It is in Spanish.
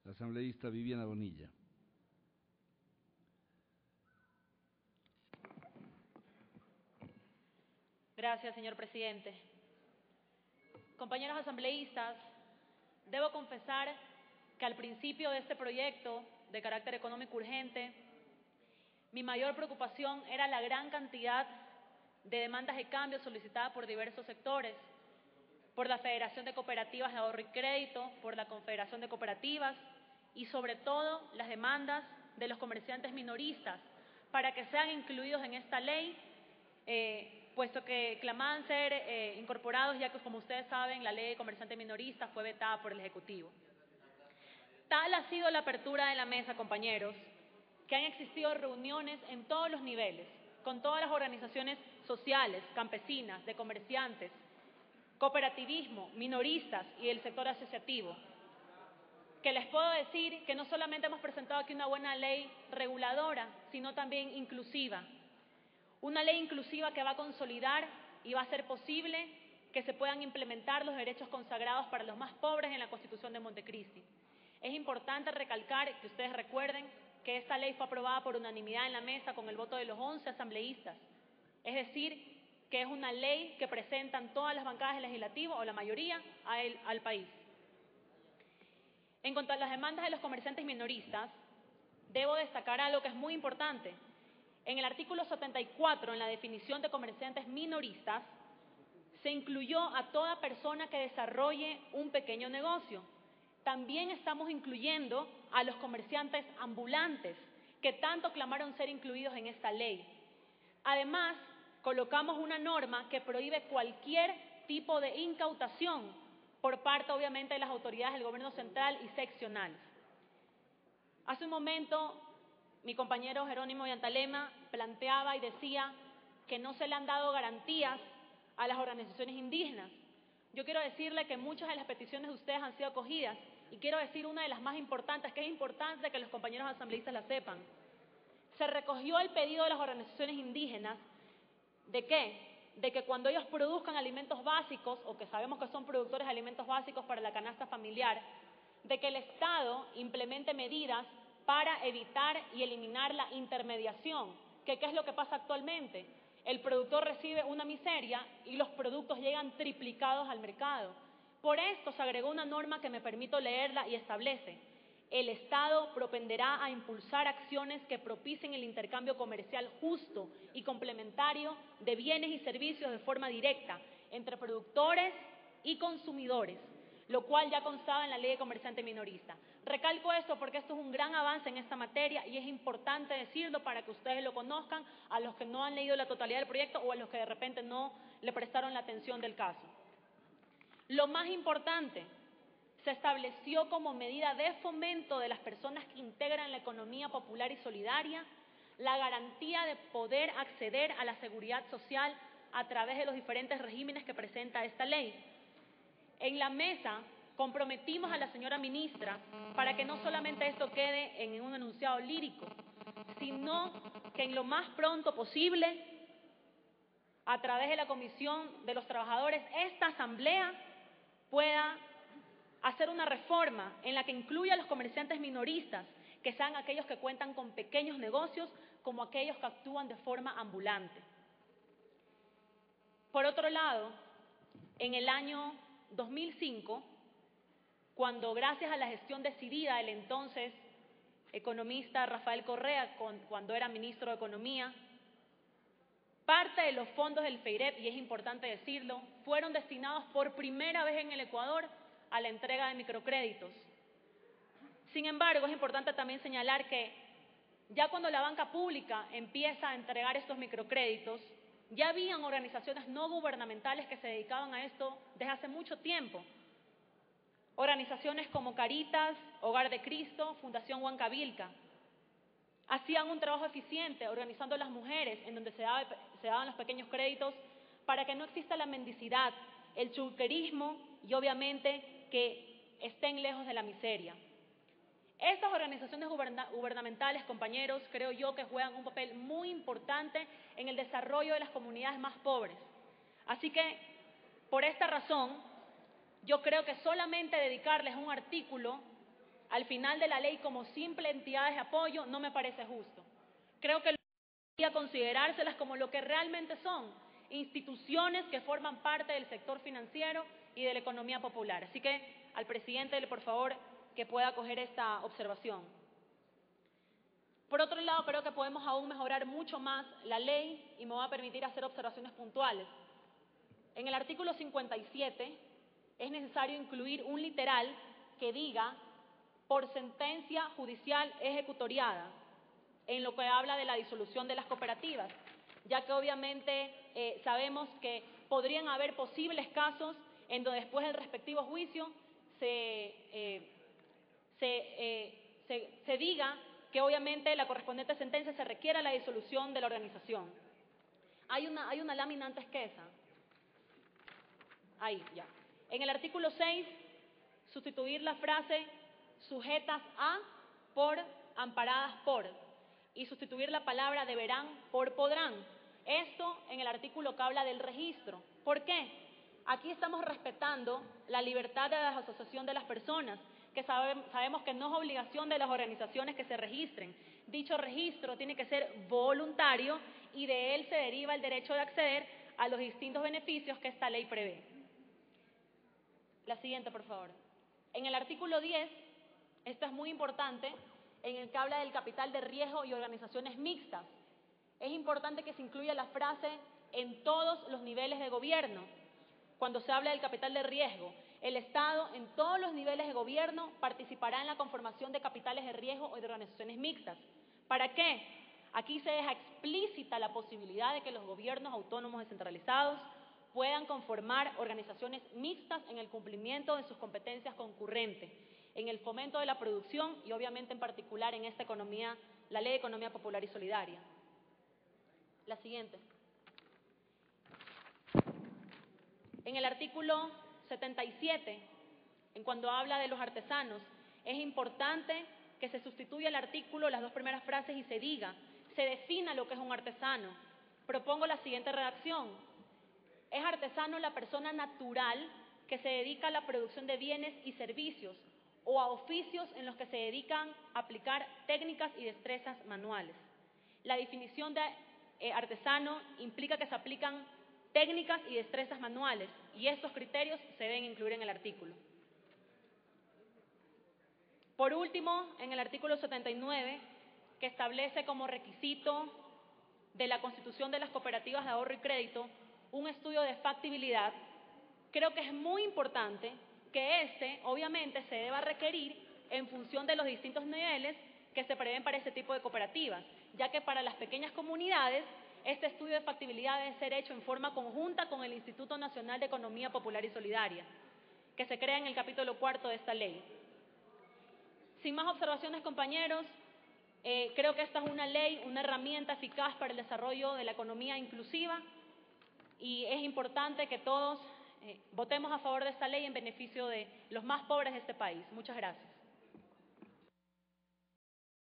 La asambleísta Viviana Bonilla. Gracias, señor presidente. Compañeros asambleístas, debo confesar que al principio de este proyecto de carácter económico urgente, mi mayor preocupación era la gran cantidad de demandas de cambio solicitadas por diversos sectores, por la Federación de Cooperativas de Ahorro y Crédito, por la Confederación de Cooperativas y sobre todo las demandas de los comerciantes minoristas para que sean incluidos en esta ley, puesto que clamaban ser incorporados, ya que, como ustedes saben, la ley de comerciantes minoristas fue vetada por el Ejecutivo. Tal ha sido la apertura de la mesa, compañeros, que han existido reuniones en todos los niveles, con todas las organizaciones sociales, campesinas, de comerciantes, cooperativismo, minoristas y el sector asociativo, que les puedo decir que no solamente hemos presentado aquí una buena ley reguladora, sino también inclusiva. Una ley inclusiva que va a consolidar y va a hacer posible que se puedan implementar los derechos consagrados para los más pobres en la Constitución de Montecristi. Es importante recalcar, que ustedes recuerden, que esta ley fue aprobada por unanimidad en la mesa con el voto de los 11 asambleístas. Es decir, que es una ley que presentan todas las bancadas legislativas, o la mayoría, al país. En cuanto a las demandas de los comerciantes minoristas, debo destacar algo que es muy importante. En el artículo 74, en la definición de comerciantes minoristas, se incluyó a toda persona que desarrolle un pequeño negocio. También estamos incluyendo a los comerciantes ambulantes, que tanto clamaron ser incluidos en esta ley. Además, colocamos una norma que prohíbe cualquier tipo de incautación por parte, obviamente, de las autoridades del gobierno central y seccionales. Hace un momento, mi compañero Jerónimo Yantalema planteaba y decía que no se le han dado garantías a las organizaciones indígenas. Yo quiero decirle que muchas de las peticiones de ustedes han sido acogidas y quiero decir una de las más importantes, que es importante que los compañeros asambleístas la sepan. Se recogió el pedido de las organizaciones indígenas ¿de qué? De que cuando ellos produzcan alimentos básicos, o que sabemos que son productores de alimentos básicos para la canasta familiar, de que el Estado implemente medidas para evitar y eliminar la intermediación, que ¿qué es lo que pasa actualmente? El productor recibe una miseria y los productos llegan triplicados al mercado. Por esto se agregó una norma que me permito leerla y establece: el Estado propenderá a impulsar acciones que propicien el intercambio comercial justo y complementario de bienes y servicios de forma directa entre productores y consumidores, lo cual ya constaba en la ley de comerciante minorista. Recalco esto porque esto es un gran avance en esta materia y es importante decirlo para que ustedes lo conozcan, a los que no han leído la totalidad del proyecto o a los que de repente no le prestaron la atención del caso. Lo más importante, se estableció como medida de fomento de las personas que integran la economía popular y solidaria la garantía de poder acceder a la seguridad social a través de los diferentes regímenes que presenta esta ley. En la mesa comprometimos a la señora ministra para que no solamente esto quede en un enunciado lírico, sino que en lo más pronto posible, a través de la Comisión de los Trabajadores, esta asamblea pueda hacer una reforma en la que incluya a los comerciantes minoristas, que sean aquellos que cuentan con pequeños negocios, como aquellos que actúan de forma ambulante. Por otro lado, en el año 2005, cuando gracias a la gestión decidida del entonces economista Rafael Correa, cuando era ministro de Economía, parte de los fondos del FEIREP, y es importante decirlo, fueron destinados por primera vez en el Ecuador a la entrega de microcréditos. Sin embargo, es importante también señalar que ya cuando la banca pública empieza a entregar estos microcréditos, ya habían organizaciones no gubernamentales que se dedicaban a esto desde hace mucho tiempo. Organizaciones como Caritas, Hogar de Cristo, Fundación Huancavilca. Hacían un trabajo eficiente organizando a las mujeres en donde se daban los pequeños créditos para que no exista la mendicidad, el chulquerismo y obviamente que estén lejos de la miseria. Estas organizaciones gubernamentales, compañeros, creo yo que juegan un papel muy importante en el desarrollo de las comunidades más pobres. Así que, por esta razón, yo creo que solamente dedicarles un artículo al final de la ley como simple entidades de apoyo no me parece justo. Creo que debería considerárselas como lo que realmente son, instituciones que forman parte del sector financiero y de la economía popular. Así que al presidente, por favor, que pueda acoger esta observación. Por otro lado, creo que podemos aún mejorar mucho más la ley y me voy a permitir hacer observaciones puntuales. En el artículo 57 es necesario incluir un literal que diga por sentencia judicial ejecutoriada, en lo que habla de la disolución de las cooperativas, ya que obviamente sabemos que podrían haber posibles casos en donde después del respectivo juicio se diga que obviamente la correspondiente sentencia se requiera la disolución de la organización. Hay una lámina antes que esa. Ahí, ya. En el artículo 6, sustituir la frase sujetas a por amparadas por y sustituir la palabra deberán por podrán. Esto en el artículo que habla del registro. ¿Por qué? Aquí estamos respetando la libertad de la asociación de las personas, que sabemos que no es obligación de las organizaciones que se registren. Dicho registro tiene que ser voluntario y de él se deriva el derecho de acceder a los distintos beneficios que esta ley prevé. La siguiente, por favor. En el artículo 10, esto es muy importante, en el que habla del capital de riesgo y organizaciones mixtas. Es importante que se incluya la frase en todos los niveles de gobierno. Cuando se habla del capital de riesgo, el Estado en todos los niveles de gobierno participará en la conformación de capitales de riesgo o de organizaciones mixtas. ¿Para qué? Aquí se deja explícita la posibilidad de que los gobiernos autónomos descentralizados puedan conformar organizaciones mixtas en el cumplimiento de sus competencias concurrentes, en el fomento de la producción y obviamente en particular en esta economía, la Ley de Economía Popular y Solidaria. La siguiente. En el artículo 77, en cuando habla de los artesanos, es importante que se sustituya el artículo, las dos primeras frases y se diga, se defina lo que es un artesano. Propongo la siguiente redacción. Es artesano la persona natural que se dedica a la producción de bienes y servicios o a oficios en los que se dedican a aplicar técnicas y destrezas manuales. La definición de artesano implica que se aplican técnicas y destrezas manuales y estos criterios se deben incluir en el artículo. Por último, en el artículo 79, que establece como requisito de la constitución de las cooperativas de ahorro y crédito un estudio de factibilidad, creo que es muy importante que obviamente se deba requerir en función de los distintos niveles que se prevén para este tipo de cooperativas, ya que para las pequeñas comunidades este estudio de factibilidad debe ser hecho en forma conjunta con el Instituto Nacional de Economía Popular y Solidaria, que se crea en el capítulo 4 de esta ley. Sin más observaciones, compañeros, creo que esta es una ley, una herramienta eficaz para el desarrollo de la economía inclusiva y es importante que todos votemos a favor de esta ley en beneficio de los más pobres de este país. Muchas gracias.